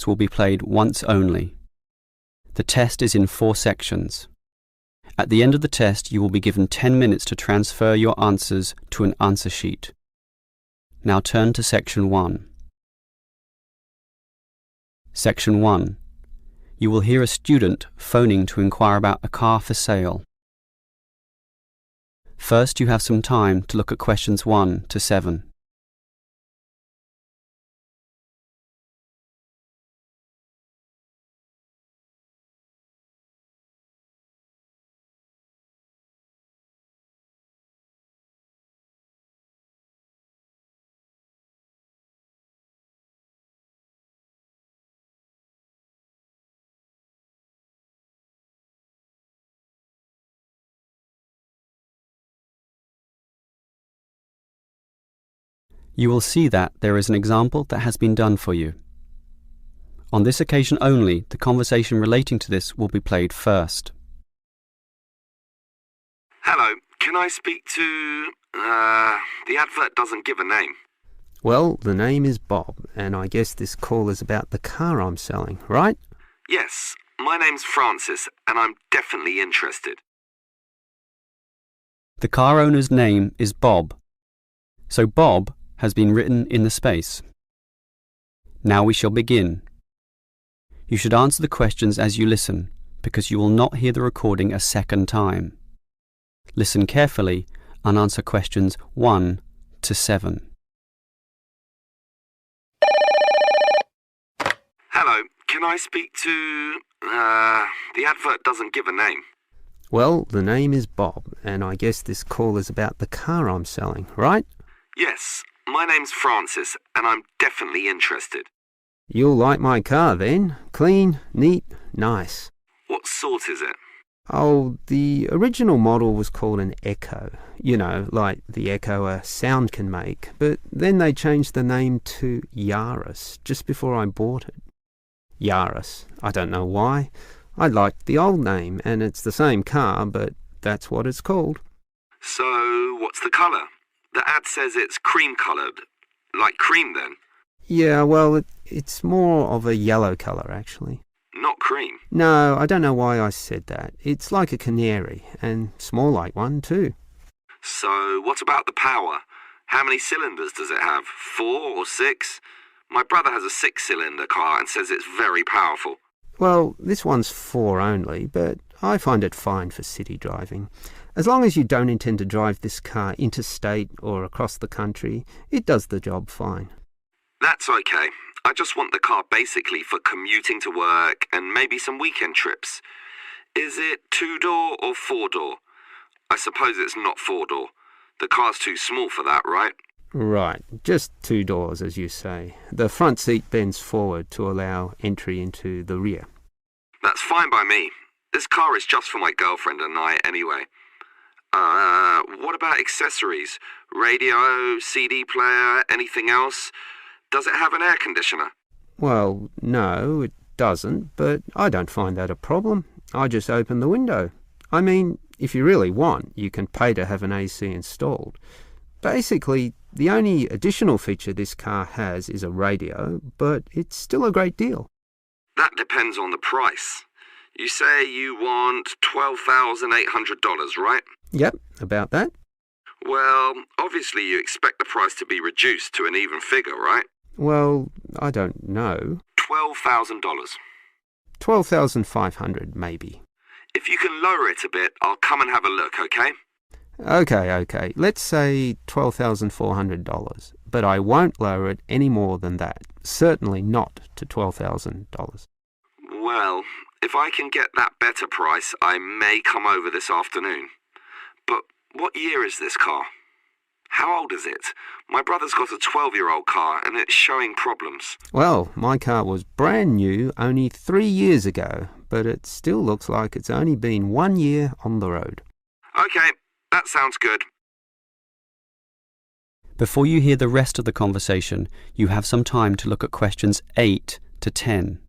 will be played once only. The test is in 4 sections. At the end of the test, you will be given 10 minutes to transfer your answers to an answer sheet. Now turn to Section 1. Section 1. You will hear a student phoning to inquire about a car for sale. First, you have some time to look at questions 1 to 7. You will see that there is an example that has been done for you. On this occasion only, the conversation relating to this will be played first. Hello, can I speak to... the advert doesn't give a name. Well, the name is Bob, and I guess this call is about the car I'm selling, right? Yes, my name's Francis, and I'm definitely interested. The car owner's name is Bob, so Bob has been written in the space. Now we shall begin. You should answer the questions as you listen, because you will not hear the recording a second time. Listen carefully and answer questions 1 to 7. Hello, can I speak to... the advert doesn't give a name. Well, the name is Bob, and I guess this call is about the car I'm selling, right? Yes, my name's Francis, and I'm definitely interested. You'll like my car then. Clean, neat, nice. What sort is it? Oh, the original model was called an Echo. You know, like the echo a sound can make. But then they changed the name to Yaris just before I bought it. Yaris. I don't know why. I liked the old name, and it's the same car, but that's what it's called. So, what's the colour? The ad says it's cream-coloured. Like cream, then? Yeah, well, it's more of a yellow colour, actually. Not cream? No, I don't know why I said that. It's like a canary, and small like one, too. So, what about the power? How many cylinders does it have? 4 or 6? My brother has a 6-cylinder car and says it's very powerful. Well, this one's 4 only, but I find it fine for city driving. As long as you don't intend to drive this car interstate or across the country, it does the job fine. That's okay. I just want the car basically for commuting to work and maybe some weekend trips. Is it 2-door or 4-door? I suppose it's not 4-door. The car's too small for that, right? Right, just 2 doors, as you say. The front seat bends forward to allow entry into the rear. That's fine by me. This car is just for my girlfriend and I anyway. What about accessories? Radio, CD player, anything else? Does it have an air conditioner? Well, no, it doesn't, but I don't find that a problem. I just open the window. I mean, if you really want, you can pay to have an AC installed. Basically, the only additional feature this car has is a radio, but it's still a great deal. That depends on the price. You say you want $12,800, right? Yep, about that. Well, obviously you expect the price to be reduced to an even figure, right? Well, I don't know. $12,000. $12,500, maybe. If you can lower it a bit, I'll come and have a look, okay? Okay. Let's say $12,400, but I won't lower it any more than that. Certainly not to $12,000. Well, if I can get that better price, I may come over this afternoon. But what year is this car? How old is it? My brother's got a 12-year-old car and it's showing problems. Well, my car was brand new only 3 years ago, but it still looks like it's only been 1 year on the road. Okay, that sounds good. Before you hear the rest of the conversation, you have some time to look at questions 8 to 10.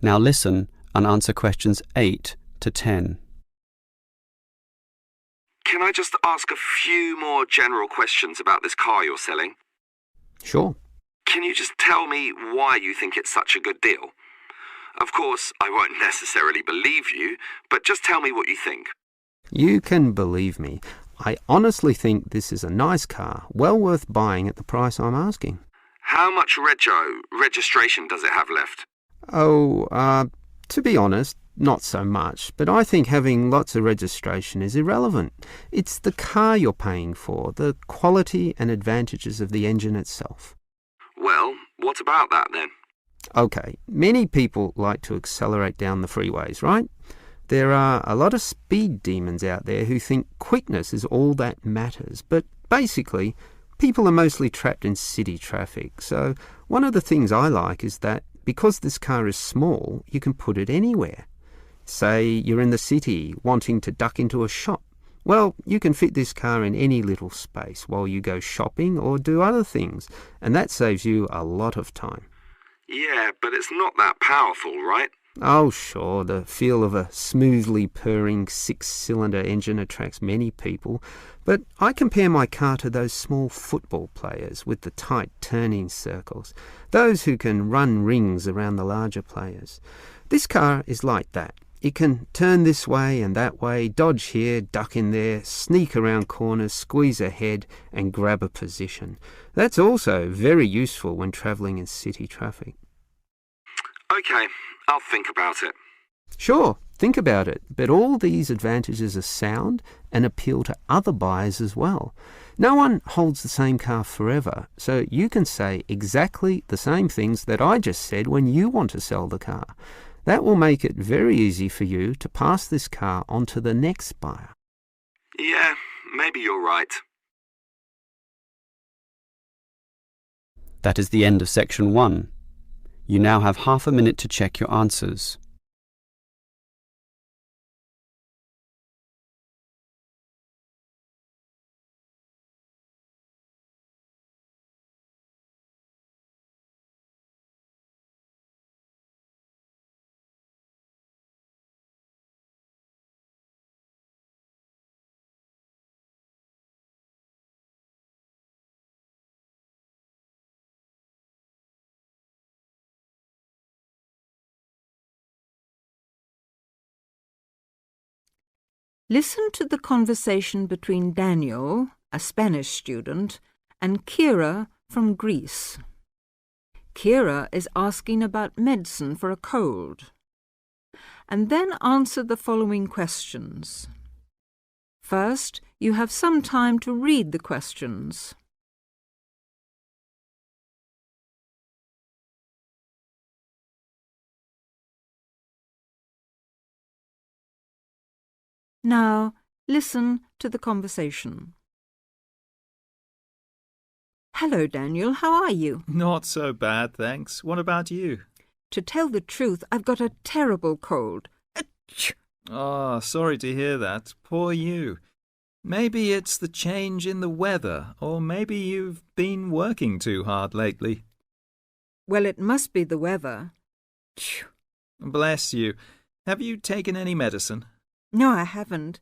Now listen and answer questions 8 to 10. Can I just ask a few more general questions about this car you're selling? Sure. Can you just tell me why you think it's such a good deal? Of course, I won't necessarily believe you, but just tell me what you think. You can believe me. I honestly think this is a nice car, well worth buying at the price I'm asking. How much registration does it have left? To be honest, not so much, but I think having lots of registration is irrelevant. It's the car you're paying for, the quality and advantages of the engine itself. Well, what about that then? Okay, many people like to accelerate down the freeways, right? There are a lot of speed demons out there who think quickness is all that matters, but basically, people are mostly trapped in city traffic. So one of the things I like is that because this car is small, you can put it anywhere. Say you're in the city wanting to duck into a shop. Well, you can fit this car in any little space while you go shopping or do other things, and that saves you a lot of time. Yeah, but it's not that powerful, right? Oh, sure, the feel of a smoothly purring 6-cylinder engine attracts many people, but I compare my car to those small football players with the tight turning circles, those who can run rings around the larger players. This car is like that. It can turn this way and that way, dodge here, duck in there, sneak around corners, squeeze ahead and grab a position. That's also very useful when travelling in city traffic. Okay, I'll think about it. Sure, think about it, but all these advantages are sound and appeal to other buyers as well. No one holds the same car forever, so you can say exactly the same things that I just said when you want to sell the car. That will make it very easy for you to pass this car on to the next buyer. Yeah, maybe you're right. That is the end of section 1. You now have half a minute to check your answers. Listen to the conversation between Daniel, a Spanish student, and Kira from Greece. Kira is asking about medicine for a cold. And then answer the following questions. First, you have some time to read the questions. Now, listen to the conversation. Hello, Daniel. How are you? Not so bad, thanks. What about you? To tell the truth, I've got a terrible cold. Achoo! Oh, sorry to hear that. Poor you. Maybe it's the change in the weather, or maybe you've been working too hard lately. Well, it must be the weather. Achoo! Bless you. Have you taken any medicine? No, I haven't.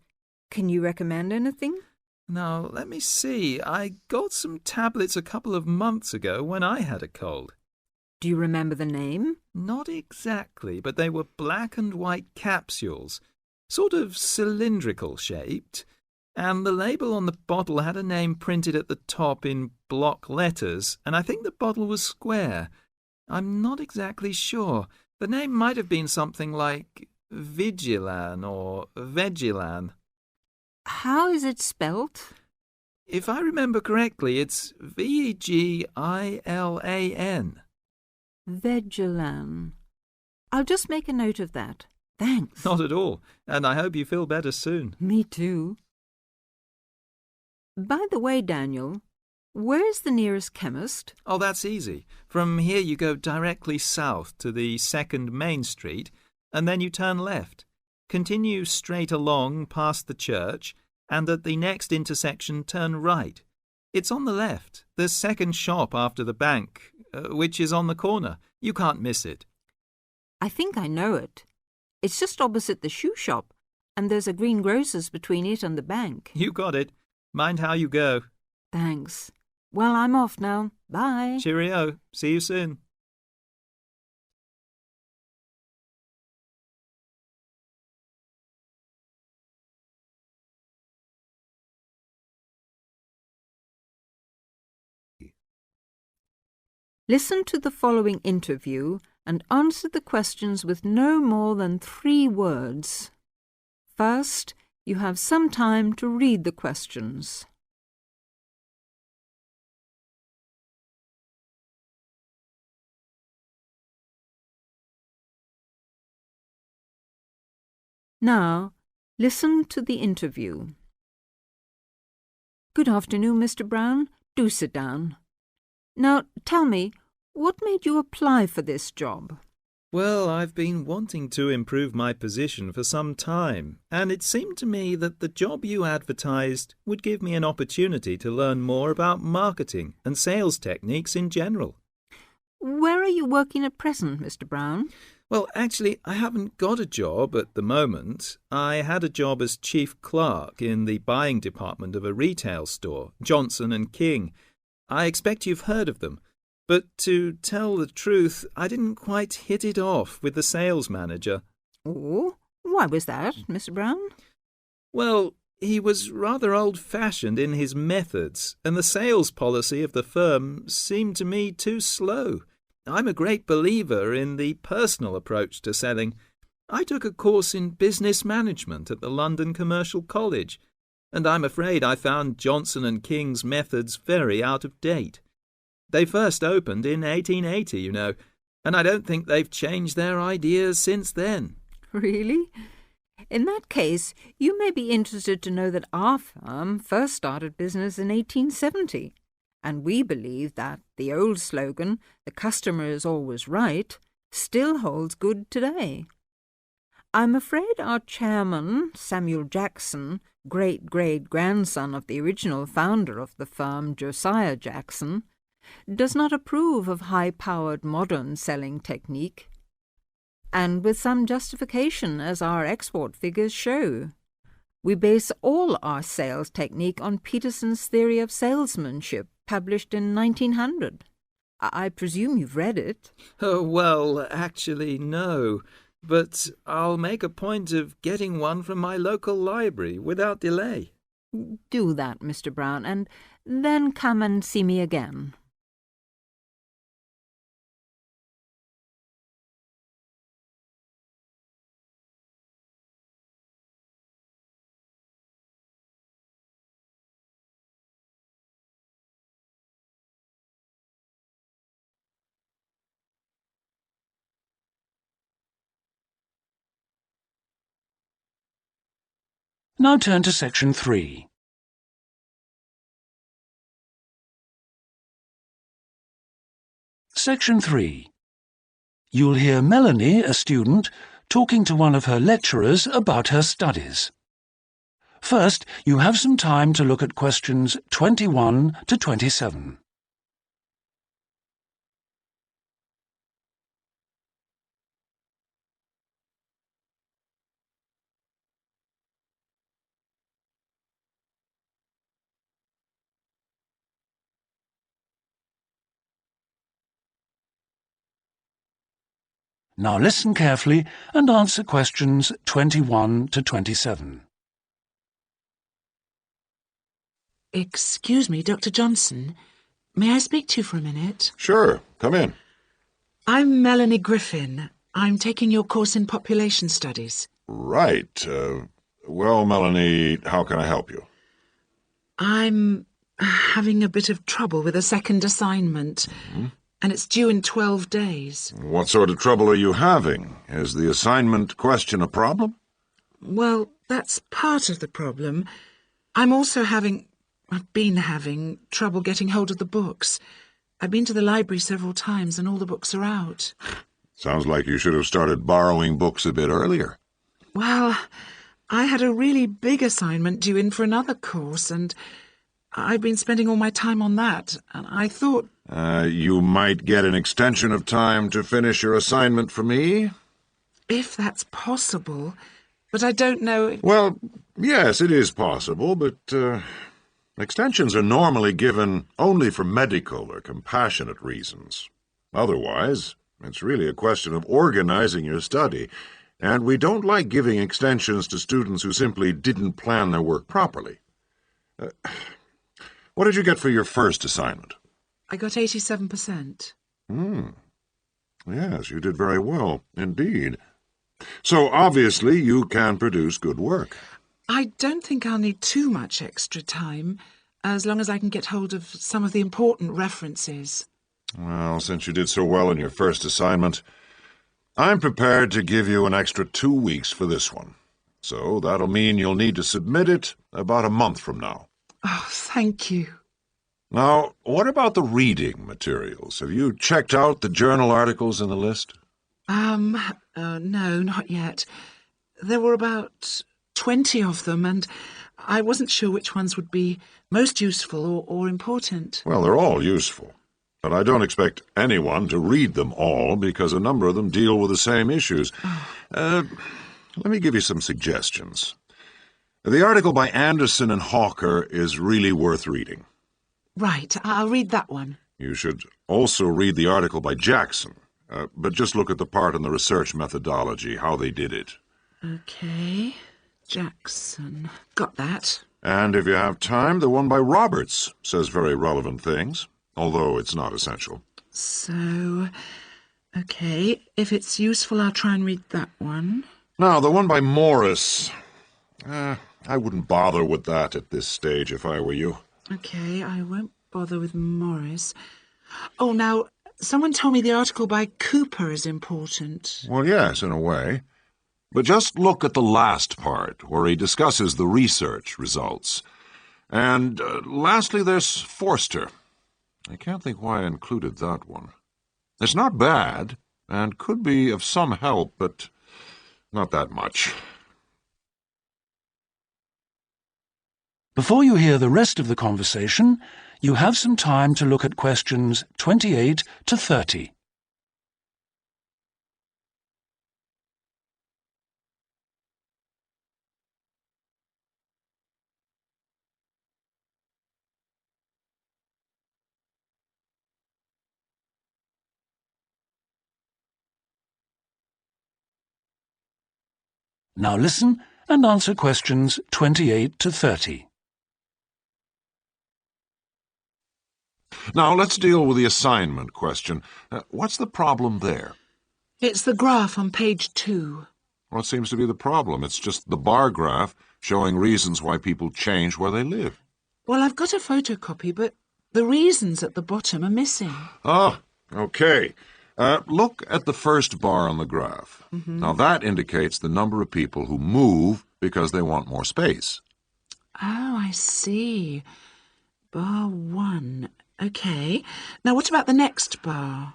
Can you recommend anything? Now, let me see. I got some tablets a couple of months ago when I had a cold. Do you remember the name? Not exactly, but they were black and white capsules, sort of cylindrical shaped, and the label on the bottle had a name printed at the top in block letters, and I think the bottle was square. I'm not exactly sure. The name might have been something like Vigilan or Vegilan. How is it spelt? If I remember correctly, it's Vegilan. Vegilan. I'll just make a note of that. Thanks. Not at all, and I hope you feel better soon. Me too. By the way, Daniel, where's the nearest chemist? Oh, that's easy. From here you go directly south to the 2nd Main Street, and then you turn left. Continue straight along past the church, and at the next intersection turn right. It's on the left, the second shop after the bank, which is on the corner. You can't miss it. I think I know it. It's just opposite the shoe shop, and there's a greengrocer's between it and the bank. You got it. Mind how you go. Thanks. Well, I'm off now. Bye. Cheerio. See you soon. Listen to the following interview and answer the questions with no more than 3 words. First, you have some time to read the questions. Now, listen to the interview. Good afternoon, Mr. Brown. Do sit down. Now, tell me, what made you apply for this job? Well, I've been wanting to improve my position for some time, and it seemed to me that the job you advertised would give me an opportunity to learn more about marketing and sales techniques in general. Where are you working at present, Mr. Brown? Well, actually, I haven't got a job at the moment. I had a job as chief clerk in the buying department of a retail store, Johnson & King. I expect you've heard of them. But to tell the truth, I didn't quite hit it off with the sales manager. Oh, why was that, Mr. Brown? Well, he was rather old-fashioned in his methods, and the sales policy of the firm seemed to me too slow. I'm a great believer in the personal approach to selling. I took a course in business management at the London Commercial College, and I'm afraid I found Johnson & King's methods very out of date. They first opened in 1880, you know, and I don't think they've changed their ideas since then. Really? In that case, you may be interested to know that our firm first started business in 1870, and we believe that the old slogan, "The customer is always right," still holds good today. I'm afraid our chairman, Samuel Jackson, great-great-grandson of the original founder of the firm, Josiah Jackson, does not approve of high-powered modern selling technique, and with some justification, as our export figures show. We base all our sales technique on Peterson's theory of salesmanship, published in 1900. I presume you've read it. Oh, well, actually, no. But I'll make a point of getting one from my local library without delay. Do that, Mr. Brown, and then come and see me again. Now turn to Section 3. Section 3. You'll hear Melanie, a student, talking to one of her lecturers about her studies. First, you have some time to look at questions 21 to 27. Now listen carefully and answer questions 21 to 27. Excuse me, Dr. Johnson. May I speak to you for a minute? Sure, come in. I'm Melanie Griffin. I'm taking your course in population studies. Right. Well, Melanie, how can I help you? I'm having a bit of trouble with a second assignment, and it's due in 12 days. What sort of trouble are you having? Is the assignment question a problem? Well, that's part of the problem. I've been having trouble getting hold of the books. I've been to the library several times and all the books are out. Sounds like you should have started borrowing books a bit earlier. Well, I had a really big assignment due in for another course, and I've been spending all my time on that, and I thought... You might get an extension of time to finish your assignment for me. If that's possible, but I don't know... Well, yes, it is possible, but extensions are normally given only for medical or compassionate reasons. Otherwise, it's really a question of organizing your study, and we don't like giving extensions to students who simply didn't plan their work properly. What did you get for your first assignment? I got 87%. Yes, you did very well, indeed. So, obviously, you can produce good work. I don't think I'll need too much extra time, as long as I can get hold of some of the important references. Well, since you did so well in your first assignment, I'm prepared to give you an extra 2 weeks for this one. So that'll mean you'll need to submit it about a month from now. Oh, thank you. Now, what about the reading materials? Have you checked out the journal articles in the list? No, not yet. There were about 20 of them, and I wasn't sure which ones would be most useful or important. Well, they're all useful, but I don't expect anyone to read them all because a number of them deal with the same issues. Let me give you some suggestions. The article by Anderson and Hawker is really worth reading. Right, I'll read that one. You should also read the article by Jackson, but just look at the part on the research methodology, how they did it. Okay, Jackson. Got that. And if you have time, the one by Roberts says very relevant things, although it's not essential. So, okay, if it's useful, I'll try and read that one. Now, the one by Morris, I wouldn't bother with that at this stage if I were you. Okay, I won't bother with Morris. Oh, now, someone told me the article by Cooper is important. Well, yes, in a way. But just look at the last part, where he discusses the research results. And lastly, there's Forster. I can't think why I included that one. It's not bad, and could be of some help, but not that much. Before you hear the rest of the conversation, you have some time to look at questions 28 to 30. Now listen and answer questions 28 to 30. Now, let's deal with the assignment question. What's the problem there? It's the graph on page 2. What seems to be the problem? It's just the bar graph showing reasons why people change where they live. Well, I've got a photocopy, but the reasons at the bottom are missing. Ah, okay. Look at the first bar on the graph. Now, that indicates the number of people who move because they want more space. Oh, I see. Bar 1. Okay. Now, what about the next bar?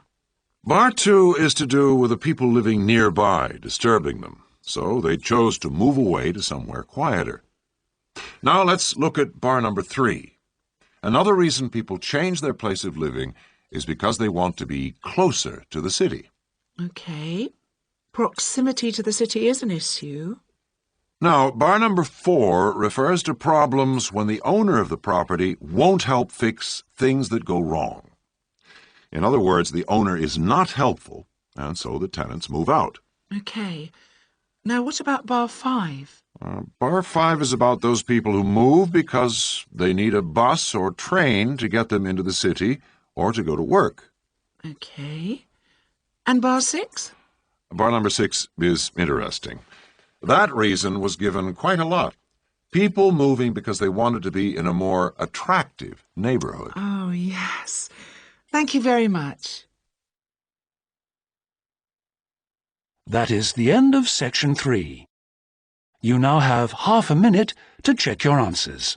Bar 2 is to do with the people living nearby, disturbing them. So they chose to move away to somewhere quieter. Now let's look at bar number 3. Another reason people change their place of living is because they want to be closer to the city. Okay. Proximity to the city is an issue. Now, bar number 4 refers to problems when the owner of the property won't help fix things that go wrong. In other words, the owner is not helpful, and so the tenants move out. Okay. Now, what about bar 5? Bar 5 is about those people who move because they need a bus or train to get them into the city or to go to work. Okay. And bar 6? Bar number 6 is interesting. That reason was given quite a lot. People moving because they wanted to be in a more attractive neighborhood. Oh, yes. Thank you very much. That is the end of section 3. You now have half a minute to check your answers.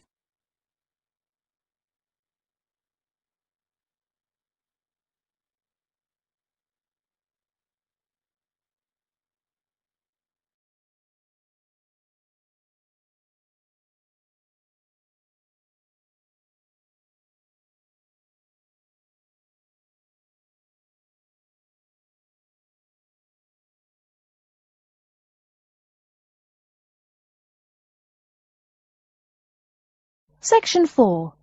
Section 4.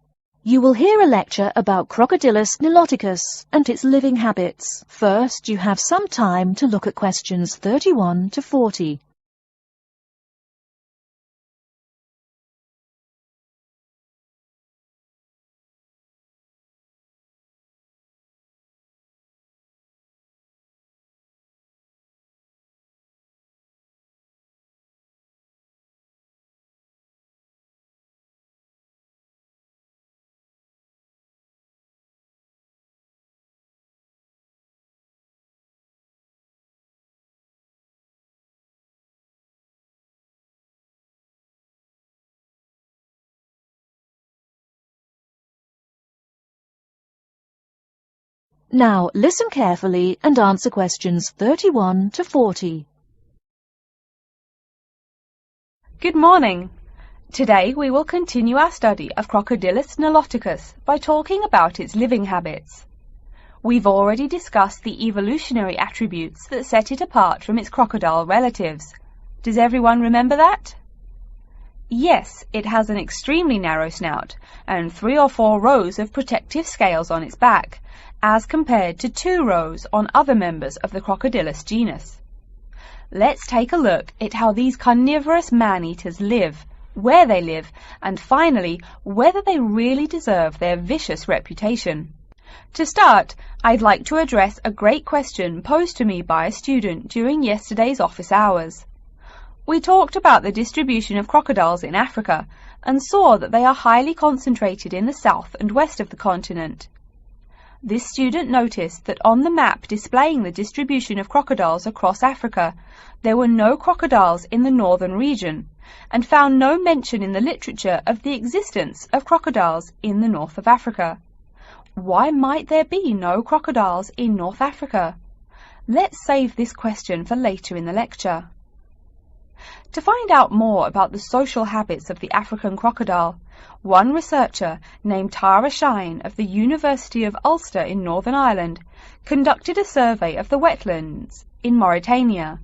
You will hear a lecture about Crocodilus niloticus and its living habits. First, you have some time to look at questions 31 to 40. Now, listen carefully and answer questions 31 to 40. Good morning. Today we will continue our study of Crocodilus niloticus by talking about its living habits. We've already discussed the evolutionary attributes that set it apart from its crocodile relatives. Does everyone remember that? Yes, it has an extremely narrow snout and 3 or 4 rows of protective scales on its back, as compared to 2 rows on other members of the Crocodilus genus. Let's take a look at how these carnivorous man-eaters live, where they live, and finally, whether they really deserve their vicious reputation. To start, I'd like to address a great question posed to me by a student during yesterday's office hours. We talked about the distribution of crocodiles in Africa and saw that they are highly concentrated in the south and west of the continent. This student noticed that on the map displaying the distribution of crocodiles across Africa, there were no crocodiles in the northern region, and found no mention in the literature of the existence of crocodiles in the north of Africa. Why might there be no crocodiles in North Africa? Let's save this question for later in the lecture. To find out more about the social habits of the African crocodile, one researcher named Tara Shine of the University of Ulster in Northern Ireland conducted a survey of the wetlands in Mauritania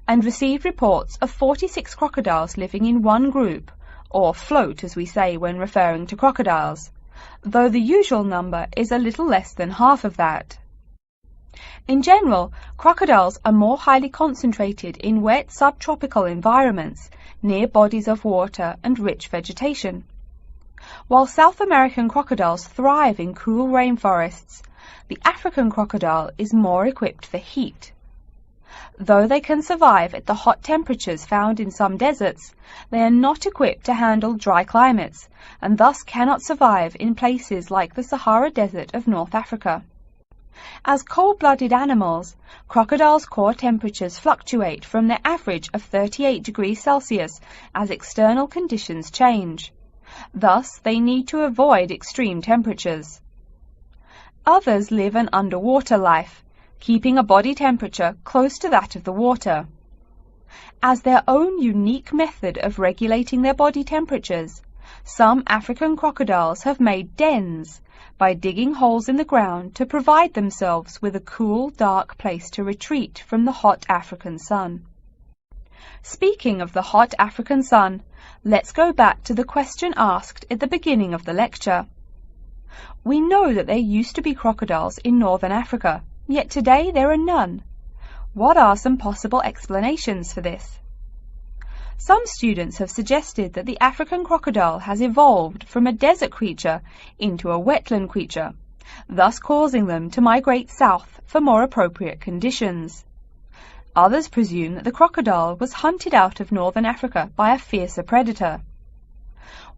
and received reports of 46 crocodiles living in one group, or float as we say when referring to crocodiles, though the usual number is a little less than half of that. In general, crocodiles are more highly concentrated in wet subtropical environments near bodies of water and rich vegetation. While South American crocodiles thrive in cool rainforests, the African crocodile is more equipped for heat. Though they can survive at the hot temperatures found in some deserts, they are not equipped to handle dry climates and thus cannot survive in places like the Sahara Desert of North Africa. As cold-blooded animals, crocodiles' core temperatures fluctuate from their average of 38 degrees Celsius as external conditions change. Thus, they need to avoid extreme temperatures. Others live an underwater life, keeping a body temperature close to that of the water. As their own unique method of regulating their body temperatures, some African crocodiles have made dens by digging holes in the ground to provide themselves with a cool, dark place to retreat from the hot African sun. Speaking of the hot African sun, let's go back to the question asked at the beginning of the lecture. We know that there used to be crocodiles in northern Africa, yet today there are none. What are some possible explanations for this? Some students have suggested that the African crocodile has evolved from a desert creature into a wetland creature, thus causing them to migrate south for more appropriate conditions. Others presume that the crocodile was hunted out of northern Africa by a fiercer predator.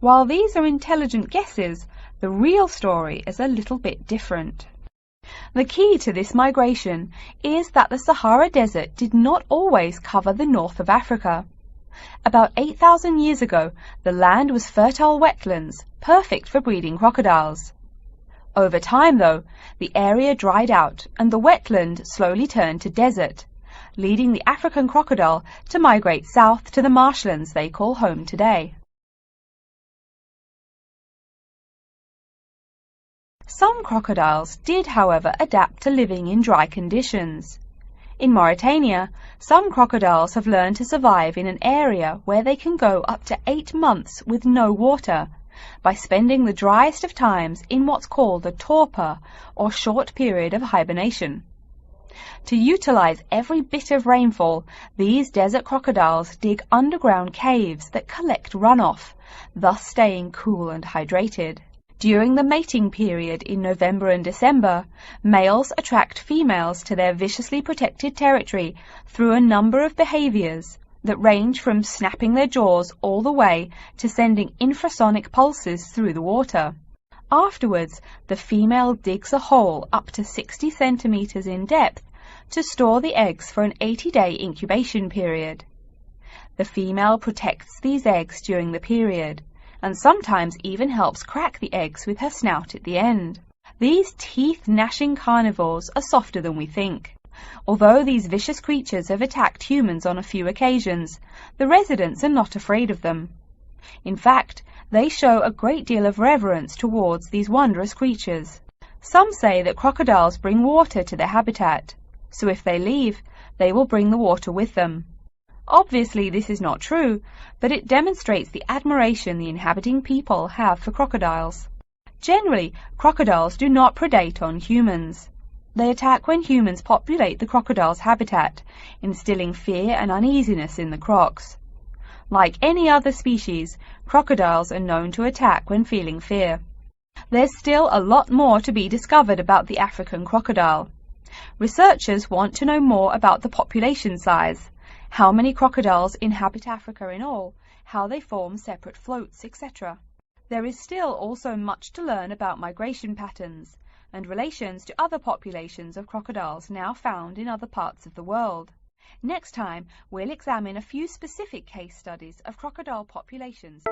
While these are intelligent guesses, the real story is a little bit different. The key to this migration is that the Sahara Desert did not always cover the north of Africa. About 8,000 years ago, the land was fertile wetlands, perfect for breeding crocodiles. Over time, though, the area dried out and the wetland slowly turned to desert, leading the African crocodile to migrate south to the marshlands they call home today. Some crocodiles did, however, adapt to living in dry conditions. In Mauritania, some crocodiles have learned to survive in an area where they can go up to 8 months with no water, by spending the driest of times in what's called a torpor, or short period of hibernation. To utilize every bit of rainfall, these desert crocodiles dig underground caves that collect runoff, thus staying cool and hydrated. During the mating period in November and December, males attract females to their viciously protected territory through a number of behaviors that range from snapping their jaws all the way to sending infrasonic pulses through the water. Afterwards, the female digs a hole up to 60 centimeters in depth to store the eggs for an 80-day incubation period. The female protects these eggs during the period, and sometimes even helps crack the eggs with her snout at the end. These teeth-gnashing carnivores are softer than we think. Although these vicious creatures have attacked humans on a few occasions, the residents are not afraid of them. In fact, they show a great deal of reverence towards these wondrous creatures. Some say that crocodiles bring water to their habitat, so if they leave, they will bring the water with them. Obviously, this is not true, but it demonstrates the admiration the inhabiting people have for crocodiles. Generally, crocodiles do not predate on humans. They attack when humans populate the crocodile's habitat, instilling fear and uneasiness in the crocs. Like any other species, crocodiles are known to attack when feeling fear. There's still a lot more to be discovered about the African crocodile. Researchers want to know more about the population size, how many crocodiles inhabit Africa in all, how they form separate floats, etc. There is still also much to learn about migration patterns and relations to other populations of crocodiles now found in other parts of the world. Next time, we'll examine a few specific case studies of crocodile populations.